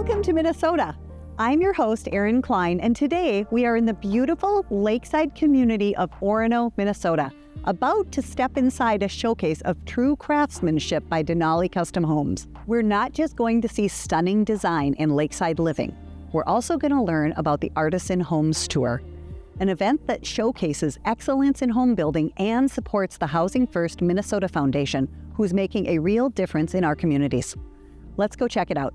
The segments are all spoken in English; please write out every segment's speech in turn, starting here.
Welcome to Minnesota. I'm your host, Erin Klein, and today we are in the beautiful lakeside community of Orono, Minnesota, about to step inside a showcase of true craftsmanship by Denali Custom Homes. We're not just going to see stunning design and lakeside living. We're also going to learn about the Artisan Homes Tour, an event that showcases excellence in home building and supports the Housing First Minnesota Foundation, who's making a real difference in our communities. Let's go check it out.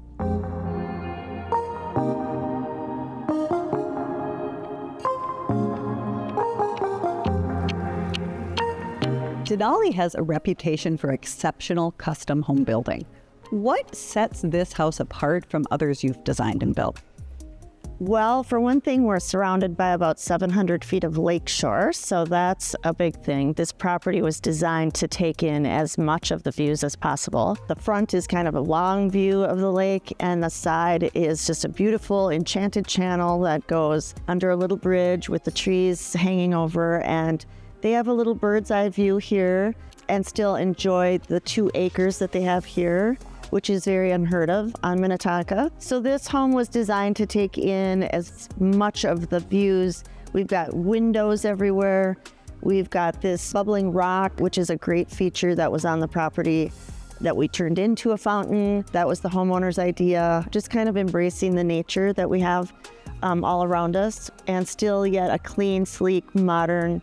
Denali has a reputation for exceptional custom home building. What sets this house apart from others you've designed and built? Well, for one thing, we're surrounded by about 700 feet of lakeshore, so that's a big thing. This property was designed to take in as much of the views as possible. The front is kind of a long view of the lake, and the side is just a beautiful enchanted channel that goes under a little bridge with the trees hanging over, and they have a little bird's eye view here and still enjoy the 2 acres that they have here, which is very unheard of on Minnetonka. So this home was designed to take in as much of the views. We've got windows everywhere. We've got this bubbling rock, which is a great feature that was on the property that we turned into a fountain. That was the homeowner's idea, just kind of embracing the nature that we have all around us, and still yet a clean, sleek, modern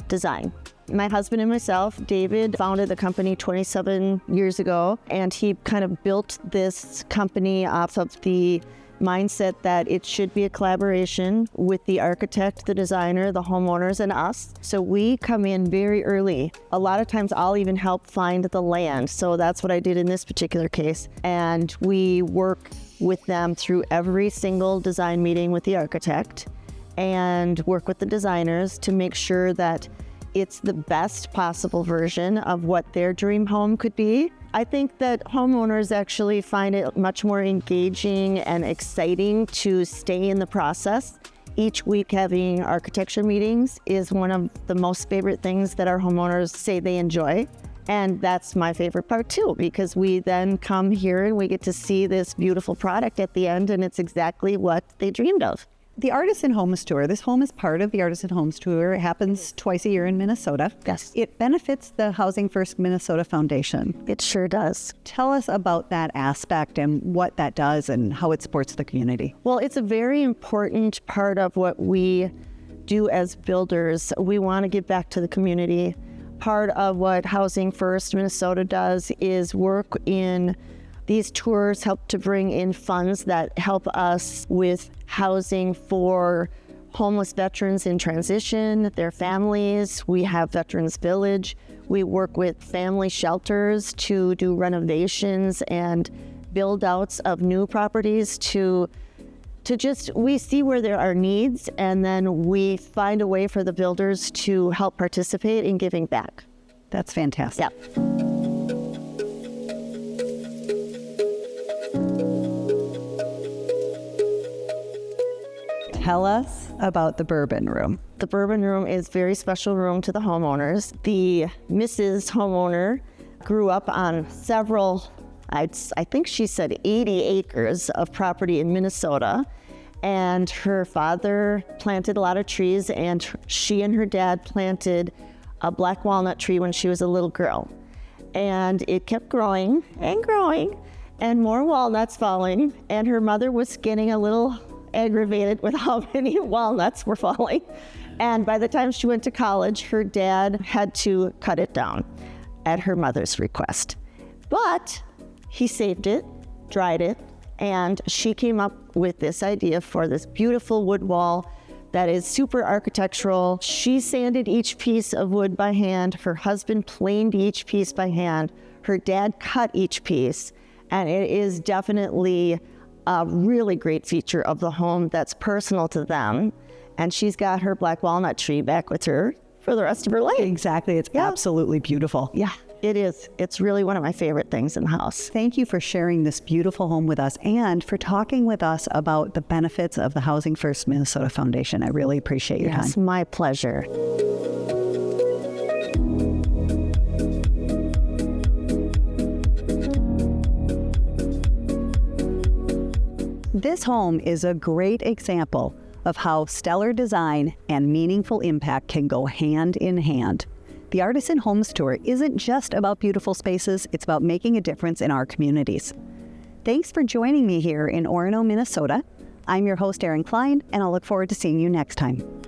design. My husband and myself, David, founded the company 27 years ago, and he kind of built this company off of the mindset that it should be a collaboration with the architect, the designer, the homeowners, and us. So we come in very early. A lot of times I'll even help find the land. So that's what I did in this particular case. And we work with them through every single design meeting with the architect and work with the designers to make sure that it's the best possible version of what their dream home could be. I think that homeowners actually find it much more engaging and exciting to stay in the process. Each week having architecture meetings is one of the most favorite things that our homeowners say they enjoy. And that's my favorite part too, because we then come here and we get to see this beautiful product at the end, and it's exactly what they dreamed of. The Artisan Homes Tour, this home is part of the Artisan Homes Tour. It happens twice a year in Minnesota. Yes. It benefits the Housing First Minnesota Foundation. It sure does. Tell us about that aspect and what that does and how it supports the community. Well, it's a very important part of what we do as builders. We want to give back to the community. Part of what Housing First Minnesota does is work in these tours, help to bring in funds that help us with housing for homeless veterans in transition, their families. We have Veterans Village. We work with family shelters to do renovations and build outs of new properties to just, we see where there are needs, and then we find a way for the builders to help participate in giving back. That's fantastic. Yeah. Tell us about the Bourbon Room. The Bourbon Room is a very special room to the homeowners. The Mrs. Homeowner grew up on several, I think she said 80 acres of property in Minnesota. And her father planted a lot of trees, and she and her dad planted a black walnut tree when she was a little girl. And it kept growing and growing, and more walnuts falling. And her mother was getting a little aggravated with how many walnuts were falling. And by the time she went to college, her dad had to cut it down at her mother's request. But he saved it, dried it, and she came up with this idea for this beautiful wood wall that is super architectural. She sanded each piece of wood by hand. Her husband planed each piece by hand. Her dad cut each piece. And it is definitely a really great feature of the home that's personal to them. And she's got her black walnut tree back with her for the rest of her life. Exactly. It's absolutely beautiful. Yeah, it is. It's really one of my favorite things in the house. Thank you for sharing this beautiful home with us and for talking with us about the benefits of the Housing First Minnesota Foundation. I really appreciate your time. Yes, my pleasure. This home is a great example of how stellar design and meaningful impact can go hand in hand. The Artisan Homes Tour isn't just about beautiful spaces, it's about making a difference in our communities. Thanks for joining me here in Orono, Minnesota. I'm your host, Erin Klein, and I'll look forward to seeing you next time.